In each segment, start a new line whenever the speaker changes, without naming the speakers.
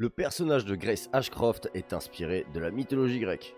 Le personnage de Grace Ashcroft est inspiré de la mythologie grecque.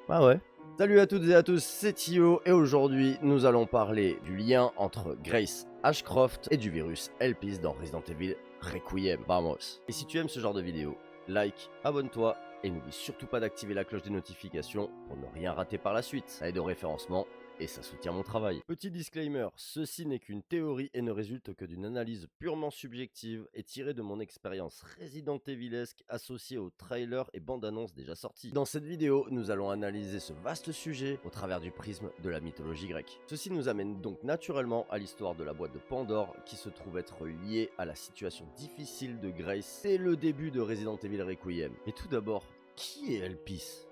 Ah ouais. Salut à toutes et à tous, c'est Tio et aujourd'hui nous allons parler du lien entre Grace Ashcroft et du virus Elpis dans Resident Evil Requiem. Vamos. Et si tu aimes ce genre de vidéo, like, abonne-toi et n'oublie surtout pas d'activer la cloche des notifications pour ne rien rater par la suite. Ça aide au référencement et ça soutient mon travail. Petit disclaimer, ceci n'est qu'une théorie et ne résulte que d'une analyse purement subjective et tirée de mon expérience Resident Evilesque associée aux trailers et bandes-annonces déjà sortis. Dans cette vidéo, nous allons analyser ce vaste sujet au travers du prisme de la mythologie grecque. Ceci nous amène donc naturellement à l'histoire de la boîte de Pandore qui se trouve être liée à la situation difficile de Grace dès le début de Resident Evil Requiem. Mais tout d'abord, qui est Elpis ?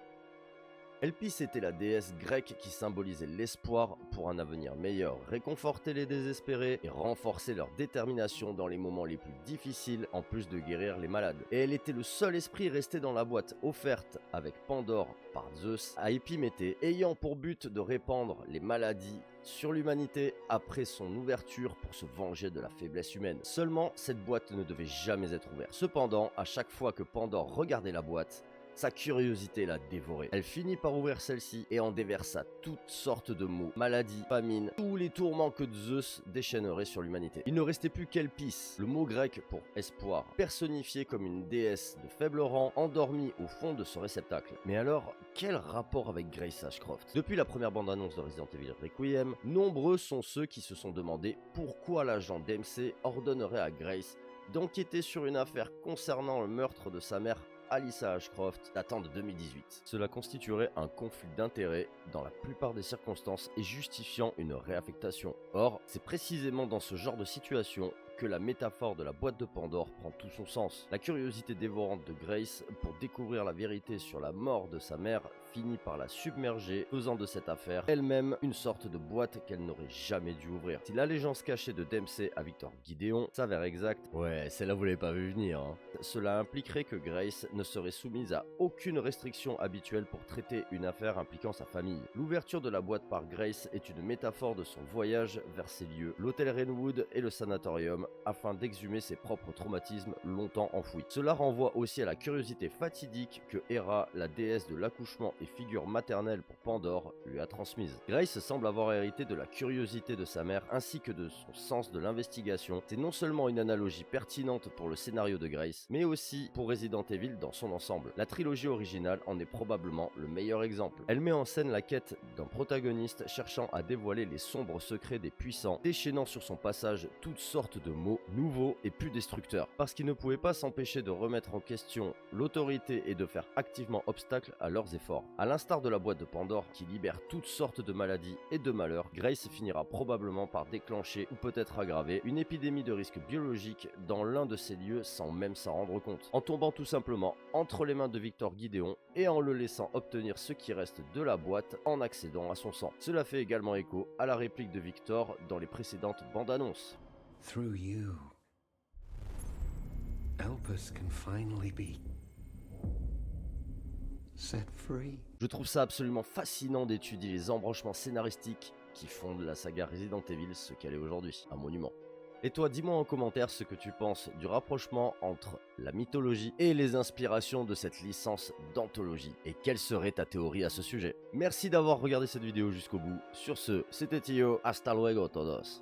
Elpis était la déesse grecque qui symbolisait l'espoir pour un avenir meilleur, réconforter les désespérés et renforcer leur détermination dans les moments les plus difficiles en plus de guérir les malades. Et elle était le seul esprit resté dans la boîte offerte avec Pandore par Zeus à Épiméthée, ayant pour but de répandre les maladies sur l'humanité après son ouverture pour se venger de la faiblesse humaine. Seulement, cette boîte ne devait jamais être ouverte. Cependant, à chaque fois que Pandore regardait la boîte, sa curiosité l'a dévorée. Elle finit par ouvrir celle-ci et en déversa toutes sortes de maux, maladies, famines, tous les tourments que Zeus déchaînerait sur l'humanité. Il ne restait plus qu'Elpis, le mot grec pour espoir, personnifié comme une déesse de faible rang, endormie au fond de ce réceptacle. Mais alors, quel rapport avec Grace Ashcroft ? Depuis la première bande-annonce de Resident Evil Requiem, nombreux sont ceux qui se sont demandé pourquoi l'agent DMC ordonnerait à Grace d'enquêter sur une affaire concernant le meurtre de sa mère Alyssa Ashcroft, datant de 2018. Cela constituerait un conflit d'intérêts dans la plupart des circonstances et justifiant une réaffectation. Or, c'est précisément dans ce genre de situation que la métaphore de la boîte de Pandore prend tout son sens. La curiosité dévorante de Grace pour découvrir la vérité sur la mort de sa mère finit par la submerger, faisant de cette affaire elle-même une sorte de boîte qu'elle n'aurait jamais dû ouvrir. Si l'allégeance cachée de Dempsey à Victor Gideon s'avère exacte, ouais, celle-là vous l'avez pas vu venir, hein. Cela impliquerait que Grace ne serait soumise à aucune restriction habituelle pour traiter une affaire impliquant sa famille. L'ouverture de la boîte par Grace est une métaphore de son voyage vers ces lieux, l'hôtel Rainwood et le sanatorium, afin d'exhumer ses propres traumatismes longtemps enfouis. Cela renvoie aussi à la curiosité fatidique que Hera, la déesse de l'accouchement et figure maternelle pour Pandore, lui a transmise. Grace semble avoir hérité de la curiosité de sa mère ainsi que de son sens de l'investigation. C'est non seulement une analogie pertinente pour le scénario de Grace, mais aussi pour Resident Evil dans son ensemble. La trilogie originale en est probablement le meilleur exemple. Elle met en scène la quête d'un protagoniste cherchant à dévoiler les sombres secrets des puissants, déchaînant sur son passage toutes sortes de mots nouveaux et plus destructeurs, parce qu'ils ne pouvaient pas s'empêcher de remettre en question l'autorité et de faire activement obstacle à leurs efforts. À l'instar de la boîte de Pandore qui libère toutes sortes de maladies et de malheurs, Grace finira probablement par déclencher ou peut-être aggraver une épidémie de risques biologiques dans l'un de ces lieux sans même s'en rendre compte, en tombant tout simplement entre les mains de Victor Gideon et en le laissant obtenir ce qui reste de la boîte en accédant à son sang. Cela fait également écho à la réplique de Victor dans les précédentes bandes annonces.
Through you, Elpis can finally be set free.
Je trouve ça absolument fascinant d'étudier les embranchements scénaristiques qui fondent la saga Resident Evil ce qu'elle est aujourd'hui, un monument. Et toi, dis-moi en commentaire ce que tu penses du rapprochement entre la mythologie et les inspirations de cette licence d'anthologie. Et quelle serait ta théorie à ce sujet ? Merci d'avoir regardé cette vidéo jusqu'au bout. Sur ce, c'était Tio, hasta luego todos.